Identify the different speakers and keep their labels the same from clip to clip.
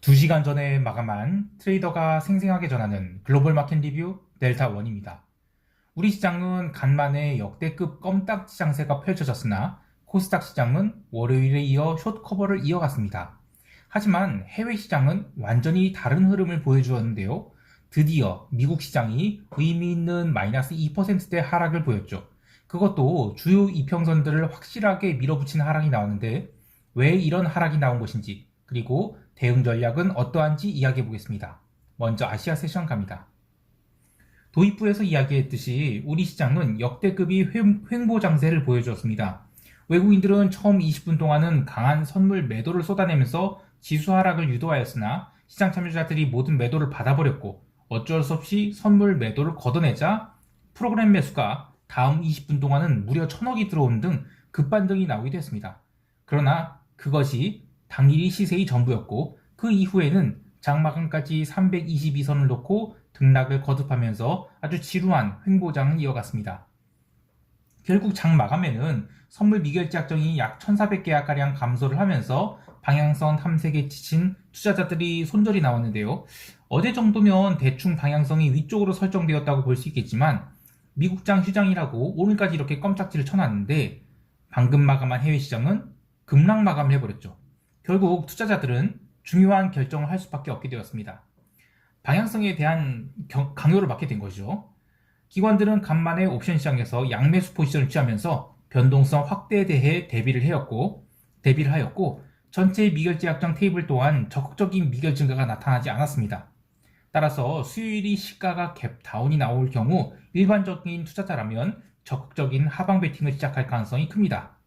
Speaker 1: 2시간 전에 마감한 트레이더가 생생하게 전하는 글로벌 마켓 리뷰 델타원입니다. 우리 시장은 간만에 역대급 껌딱지 장세가 펼쳐졌으나 코스닥 시장은 월요일에 이어 숏 커버를 이어갔습니다. 하지만 해외 시장은 완전히 다른 흐름을 보여주었는데요. 드디어 미국 시장이 의미 있는 마이너스 2%대 하락을 보였죠. 그것도 주요 이평선들을 확실하게 밀어붙인 하락이 나왔는데 왜 이런 하락이 나온 것인지, 그리고 대응 전략은 어떠한지 이야기해 보겠습니다. 먼저 아시아 세션 갑니다. 도입부에서 이야기했듯이 우리 시장은 역대급의 횡보 장세를 보여주었습니다. 외국인들은 처음 20분 동안은 강한 선물 매도를 쏟아내면서 지수 하락을 유도하였으나 시장 참여자들이 모든 매도를 받아버렸고 어쩔 수 없이 선물 매도를 걷어내자 프로그램 매수가 다음 20분 동안은 무려 1000억이 들어오는 등 급반등이 나오기도 했습니다. 그러나 그것이 당일이 시세의 전부였고 그 이후에는 장마감까지 322선을 놓고 등락을 거듭하면서 아주 지루한 횡보장을 이어갔습니다. 결국 장 마감에는 선물 미결제 약정이 약 1400계약가량 감소를 하면서 방향성 탐색에 지친 투자자들이 손절이 나왔는데요. 어제 정도면 대충 방향성이 위쪽으로 설정되었다고 볼 수 있겠지만 미국장 휴장이라고 오늘까지 이렇게 껌딱지를 쳐놨는데 방금 마감한 해외 시장은 급락 마감을 해버렸죠. 결국 투자자들은 중요한 결정을 할 수밖에 없게 되었습니다. 방향성에 대한 강요를 받게 된 거죠. 기관들은 간만에 옵션 시장에서 양매수 포지션을 취하면서 변동성 확대에 대해 대비를 하였고 전체 미결제 약정 테이블 또한 적극적인 미결 증가가 나타나지 않았습니다. 따라서 수요일이 시가가 갭 다운이 나올 경우 일반적인 투자자라면 적극적인 하방 베팅을 시작할 가능성이 큽니다.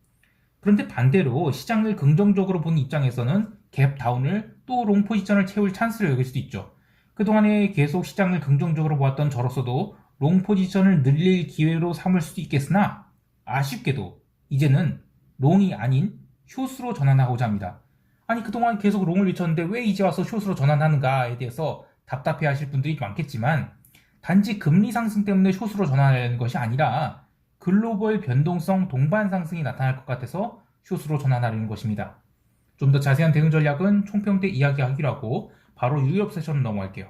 Speaker 1: 그런데 반대로 시장을 긍정적으로 보는 입장에서는 갭 다운을 또 롱 포지션을 채울 찬스를 여길 수도 있죠. 그동안에 계속 시장을 긍정적으로 보았던 저로서도 롱 포지션을 늘릴 기회로 삼을 수도 있겠으나 아쉽게도 이제는 롱이 아닌 숏으로 전환하고자 합니다. 아니 그동안 계속 롱을 외쳤는데 왜 이제 와서 숏으로 전환하는가에 대해서 답답해 하실 분들이 많겠지만 단지 금리 상승 때문에 숏으로 전환하는 것이 아니라 글로벌 변동성 동반 상승이 나타날 것 같아서 숏으로 전환하려는 것입니다. 좀 더 자세한 대응 전략은 총평 때 이야기하기로 하고 바로 유럽 세션으로 넘어갈게요.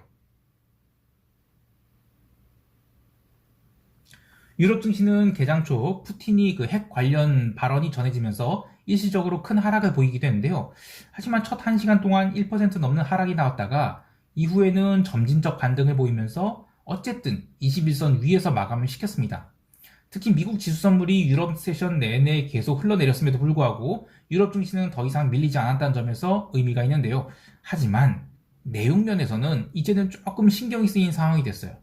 Speaker 1: 유럽 증시는 개장 초 푸틴이 그 핵 관련 발언이 전해지면서 일시적으로 큰 하락을 보이기도 했는데요. 하지만 첫 1시간 동안 1% 넘는 하락이 나왔다가 이후에는 점진적 반등을 보이면서 어쨌든 21선 위에서 마감을 시켰습니다. 특히 미국 지수 선물이 유럽 세션 내내 계속 흘러내렸음에도 불구하고 유럽 증시는 더 이상 밀리지 않았다는 점에서 의미가 있는데요. 하지만 내용 면에서는 이제는 조금 신경이 쓰인 상황이 됐어요.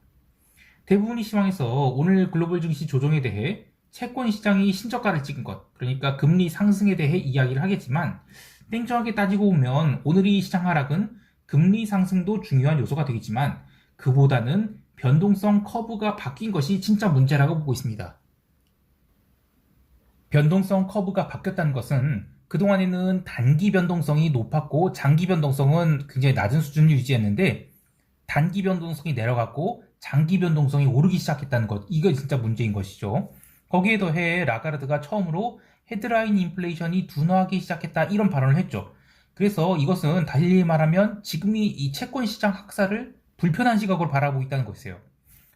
Speaker 1: 대부분이 시황에서 오늘 글로벌 증시 조정에 대해 채권 시장이 신저가를 찍은 것, 그러니까 금리 상승에 대해 이야기를 하겠지만 냉정하게 따지고 보면 오늘의 시장 하락은 금리 상승도 중요한 요소가 되겠지만 그보다는 변동성 커브가 바뀐 것이 진짜 문제라고 보고 있습니다. 변동성 커브가 바뀌었다는 것은 그동안에는 단기 변동성이 높았고 장기 변동성은 굉장히 낮은 수준을 유지했는데 단기 변동성이 내려갔고 장기 변동성이 오르기 시작했다는 것, 이거 진짜 문제인 것이죠. 거기에 더해 라가르드가 처음으로 헤드라인 인플레이션이 둔화하기 시작했다 이런 발언을 했죠. 그래서 이것은 달리 말하면 지금이 이 채권 시장 학살을 불편한 시각으로 바라보고 있다는 것이에요.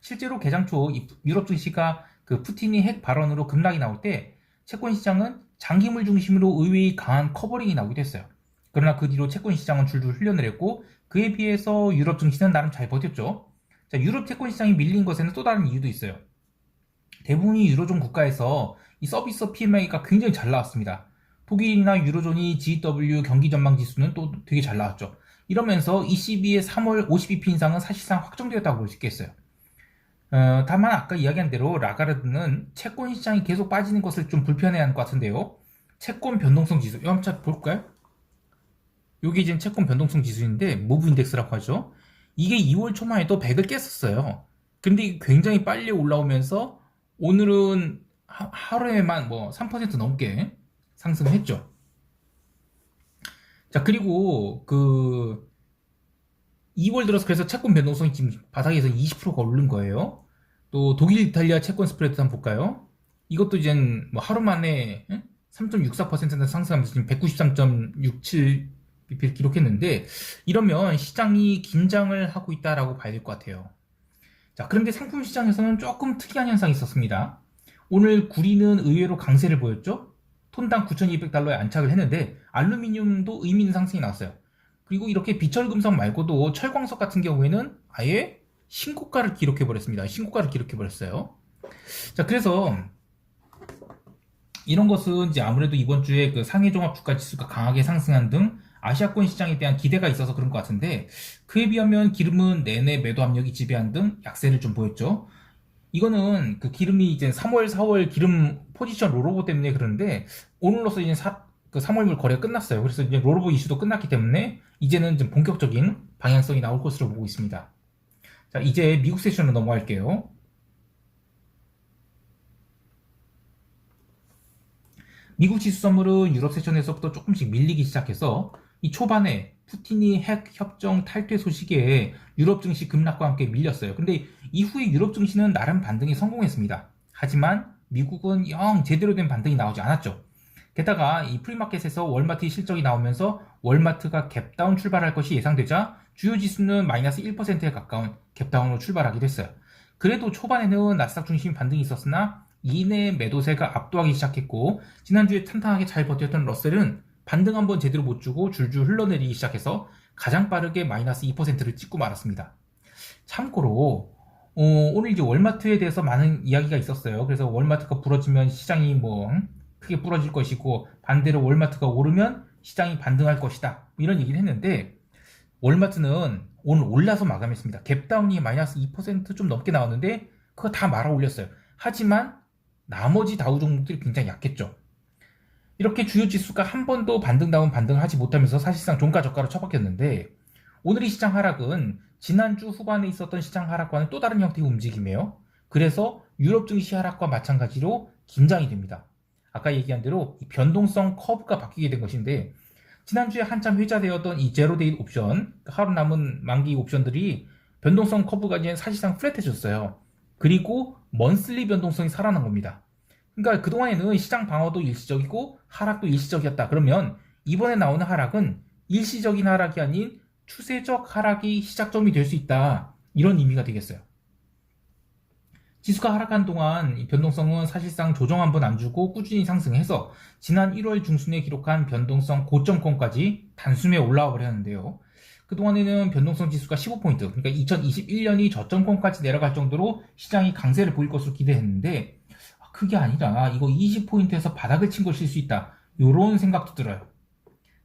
Speaker 1: 실제로 개장 초 유럽 증시가 그 푸틴이 핵 발언으로 급락이 나올 때 채권 시장은 장기물 중심으로 의외의 강한 커버링이 나오기도 했어요. 그러나 그 뒤로 채권 시장은 줄줄 흘려내렸고 그에 비해서 유럽 증시는 나름 잘 버텼죠. 자, 유럽 채권 시장이 밀린 것에는 또 다른 이유도 있어요. 대부분이 유로존 국가에서 이 서비스 PMI가 굉장히 잘 나왔습니다. 독일이나 유로존이 GW 경기 전망 지수는 또 되게 잘 나왔죠. 이러면서 ECB의 3월 50bp 인상은 사실상 확정되었다고 볼 수 있겠어요. 다만 아까 이야기한 대로 라가르드는 채권 시장이 계속 빠지는 것을 좀 불편해하는 것 같은데요. 채권 변동성 지수, 이거 한번 볼까요? 이게 지금 채권 변동성 지수인데 모브 인덱스라고 하죠. 이게 2월 초만 해도 100을 깼었어요. 근데 이게 굉장히 빨리 올라오면서 오늘은 하루에만 뭐 3% 넘게 상승했죠. 자, 그리고 그 2월 들어서 그래서 채권 변동성이 지금 바닥에서 20%가 오른 거예요. 또 독일, 이탈리아 채권 스프레드 한번 볼까요? 이것도 이제 뭐 하루 만에 3.64%나 상승하면서 지금 193.67 BP를 기록했는데 이러면 시장이 긴장을 하고 있다라고 봐야 될 것 같아요. 자, 그런데 상품 시장에서는 조금 특이한 현상이 있었습니다. 오늘 구리는 의외로 강세를 보였죠? 톤당 9,200달러에 안착을 했는데 알루미늄도 의미 있는 상승이 나왔어요. 그리고 이렇게 비철금속 말고도 철광석 같은 경우에는 아예 신고가를 기록해버렸습니다. 신고가를 기록해버렸어요. 자, 그래서 이런 것은 이제 아무래도 이번 주에 그 상해종합주가지수가 강하게 상승한 등 아시아권 시장에 대한 기대가 있어서 그런 것 같은데 그에 비하면 기름은 내내 매도 압력이 지배한 등 약세를 좀 보였죠. 이거는 그 기름이 이제 3월, 4월 기름 포지션 롤오버 때문에 그러는데 오늘로서 이제 3월물 거래가 끝났어요. 그래서 이제 롤오버 이슈도 끝났기 때문에 이제는 좀 본격적인 방향성이 나올 것으로 보고 있습니다. 자, 이제 미국 세션으로 넘어갈게요. 미국 지수 선물은 유럽 세션에서부터 조금씩 밀리기 시작해서 이 초반에 푸틴이 핵 협정 탈퇴 소식에 유럽 증시 급락과 함께 밀렸어요. 근데 이후에 유럽 증시는 나름 반등에 성공했습니다. 하지만 미국은 영 제대로 된 반등이 나오지 않았죠. 게다가 이 프리마켓에서 월마트의 실적이 나오면서 월마트가 갭다운 출발할 것이 예상되자 주요 지수는 마이너스 1%에 가까운 갭다운으로 출발하기도 했어요. 그래도 초반에는 나스닥 중심 반등이 있었으나 이내 매도세가 압도하기 시작했고 지난주에 탄탄하게 잘 버텼던 러셀은 반등 한번 제대로 못 주고 줄줄 흘러내리기 시작해서 가장 빠르게 마이너스 2%를 찍고 말았습니다. 참고로 오늘 이제 월마트에 대해서 많은 이야기가 있었어요. 그래서 월마트가 부러지면 시장이 뭐 크게 부러질 것이고 반대로 월마트가 오르면 시장이 반등할 것이다 이런 얘기를 했는데 월마트는 오늘 올라서 마감했습니다. 갭다운이 마이너스 2%좀 넘게 나왔는데 그거 다 말아 올렸어요. 하지만 나머지 다우 종목들이 굉장히 약했죠. 이렇게 주요 지수가 한 번도 반등다운 반등을 하지 못하면서 사실상 종가 저가로 처박혔는데 오늘의 시장 하락은 지난주 후반에 있었던 시장 하락과는 또 다른 형태의 움직임이에요. 그래서 유럽 증시 하락과 마찬가지로 긴장이 됩니다. 아까 얘기한 대로 이 변동성 커브가 바뀌게 된 것인데 지난주에 한참 회자되었던 이 제로데이 옵션, 하루 남은 만기 옵션들이 변동성 커브가 이제 사실상 플랫해졌어요. 그리고 먼슬리 변동성이 살아난 겁니다. 그러니까 그동안에는 시장 방어도 일시적이고 하락도 일시적이었다. 그러면 이번에 나오는 하락은 일시적인 하락이 아닌 추세적 하락이 시작점이 될 수 있다. 이런 의미가 되겠어요. 지수가 하락한 동안 이 변동성은 사실상 조정 한번 안 주고 꾸준히 상승해서 지난 1월 중순에 기록한 변동성 고점권까지 단숨에 올라와 버렸는데요. 그동안에는 변동성 지수가 15포인트, 그러니까 2021년이 저점권까지 내려갈 정도로 시장이 강세를 보일 것으로 기대했는데 그게 아니라 이거 20포인트에서 바닥을 친 것일 수 있다. 이런 생각도 들어요.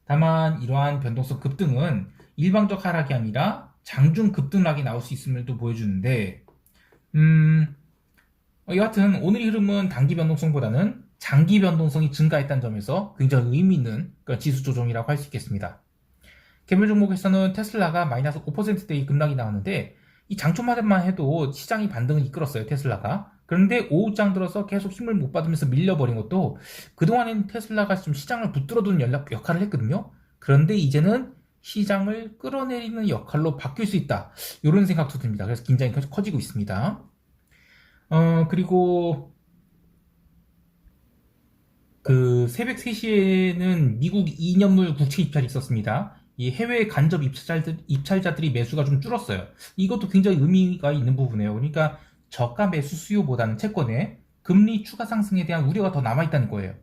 Speaker 1: 다만 이러한 변동성 급등은 일방적 하락이 아니라 장중 급등락이 나올 수 있음을 또 보여주는데 여하튼 오늘의 흐름은 단기 변동성보다는 장기 변동성이 증가했다는 점에서 굉장히 의미 있는 지수 조정이라고 할 수 있겠습니다. 개별 종목에서는 테슬라가 마이너스 5%대의 급락이 나왔는데 이 장초만 해도 시장이 반등을 이끌었어요. 테슬라가. 그런데 오후장 들어서 계속 힘을 못 받으면서 밀려버린 것도 그동안엔 테슬라가 좀 시장을 붙들어두는 역할을 했거든요. 그런데 이제는 시장을 끌어내리는 역할로 바뀔 수 있다. 이런 생각도 듭니다. 그래서 긴장이 계속 커지고 있습니다. 그리고 그 새벽 3시에는 미국 2년물 국채 입찰이 있었습니다. 이 해외 간접 입찰자들이 매수가 좀 줄었어요. 이것도 굉장히 의미가 있는 부분이에요. 그러니까 저가 매수 수요보다는 채권에 금리 추가 상승에 대한 우려가 더 남아있다는 거예요.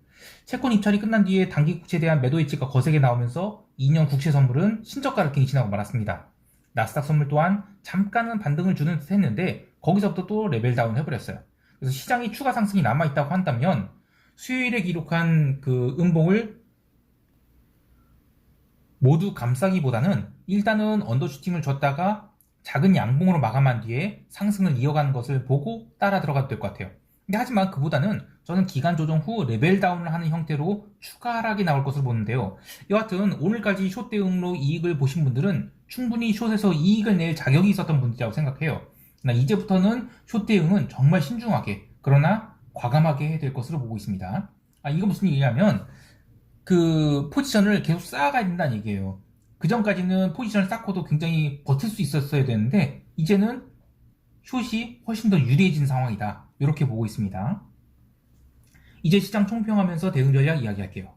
Speaker 1: 채권 입찰이 끝난 뒤에 단기 국채에 대한 매도 예치가 거세게 나오면서 2년 국채 선물은 신저가를 갱신하고 말았습니다. 나스닥 선물 또한 잠깐은 반등을 주는 듯 했는데 거기서부터 또 레벨 다운 해버렸어요. 그래서 시장이 추가 상승이 남아있다고 한다면 수요일에 기록한 그 음봉을 모두 감싸기보다는 일단은 언더슈팅을 줬다가 작은 양봉으로 마감한 뒤에 상승을 이어가는 것을 보고 따라 들어가도 될 것 같아요. 근데 하지만 그보다는 저는 기간 조정 후 레벨 다운을 하는 형태로 추가 하락이 나올 것으로 보는데요. 여하튼 오늘까지 숏 대응으로 이익을 보신 분들은 충분히 숏에서 이익을 낼 자격이 있었던 분들이라고 생각해요. 이제부터는 숏 대응은 정말 신중하게 그러나 과감하게 해야 될 것으로 보고 있습니다. 이거 무슨 얘기냐면 그 포지션을 계속 쌓아가야 된다는 얘기예요. 그 전까지는 포지션을 쌓고도 굉장히 버틸 수 있었어야 되는데 이제는 숏이 훨씬 더 유리해진 상황이다. 이렇게 보고 있습니다. 이제 시장 총평하면서 대응 전략 이야기할게요.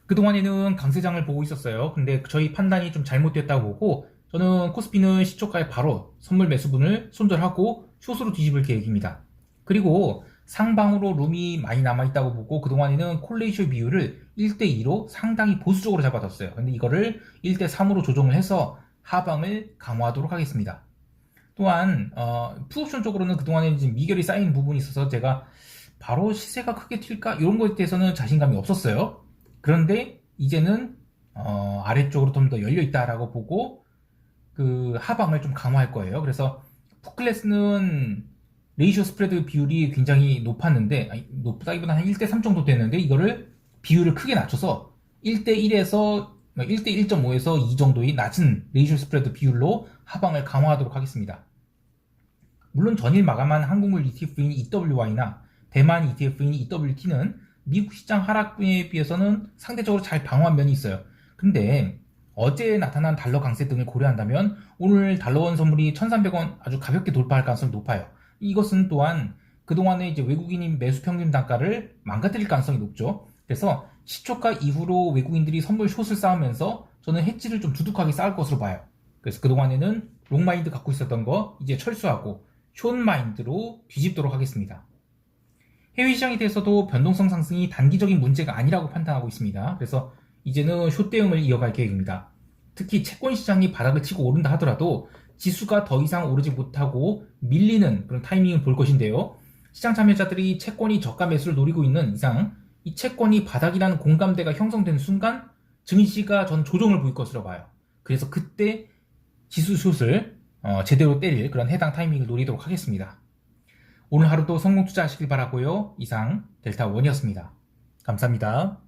Speaker 1: 그동안에는 강세장을 보고 있었어요. 근데 저희 판단이 좀 잘못됐다고 보고 저는 코스피는 시초가에 바로 선물 매수분을 손절하고 숏으로 뒤집을 계획입니다. 그리고 상방으로 룸이 많이 남아있다고 보고 그동안에는 콜레이쇼 비율을 1대2로 상당히 보수적으로 잡아뒀어요. 근데 이거를 1대3으로 조정을 해서 하방을 강화하도록 하겠습니다. 또한 풋옵션 쪽으로는 그동안에 지금 미결이 쌓인 부분이 있어서 제가 바로 시세가 크게 튈까? 이런 거에 대해서는 자신감이 없었어요. 그런데 이제는 아래쪽으로 좀 더 열려있다라고 보고 그 하방을 좀 강화할 거예요. 그래서 풋클래스는 레이쇼 스프레드 비율이 굉장히 높았는데, 아니, 높다기보다 한 1대3 정도 됐는데 이거를 비율을 크게 낮춰서 1대1에서 1대1.5에서 2 정도의 낮은 레이쇼 스프레드 비율로 하방을 강화하도록 하겠습니다. 물론 전일 마감한 한국물 ETF인 EWY나 대만 ETF인 EWT는 미국 시장 하락분에 비해서는 상대적으로 잘 방어한 면이 있어요. 근데 어제 나타난 달러 강세 등을 고려한다면 오늘 달러원 선물이 1,300원 아주 가볍게 돌파할 가능성이 높아요. 이것은 또한 그동안에 이제 외국인인 매수 평균 단가를 망가뜨릴 가능성이 높죠. 그래서 시초가 이후로 외국인들이 선물 숏을 쌓으면서 저는 해지를 좀 두둑하게 쌓을 것으로 봐요. 그래서 그동안에는 롱마인드 갖고 있었던 거 이제 철수하고 숏마인드로 뒤집도록 하겠습니다. 해외 시장에 대해서도 변동성 상승이 단기적인 문제가 아니라고 판단하고 있습니다. 그래서 이제는 숏 대응을 이어갈 계획입니다. 특히 채권 시장이 바닥을 치고 오른다 하더라도 지수가 더 이상 오르지 못하고 밀리는 그런 타이밍을 볼 것인데요. 시장 참여자들이 채권이 저가 매수를 노리고 있는 이상 이 채권이 바닥이라는 공감대가 형성된 순간 증시가 전 조정을 보일 것으로 봐요. 그래서 그때 지수 숏을 제대로 때릴 그런 해당 타이밍을 노리도록 하겠습니다. 오늘 하루도 성공 투자하시길 바라고요. 이상 델타원이었습니다. 감사합니다.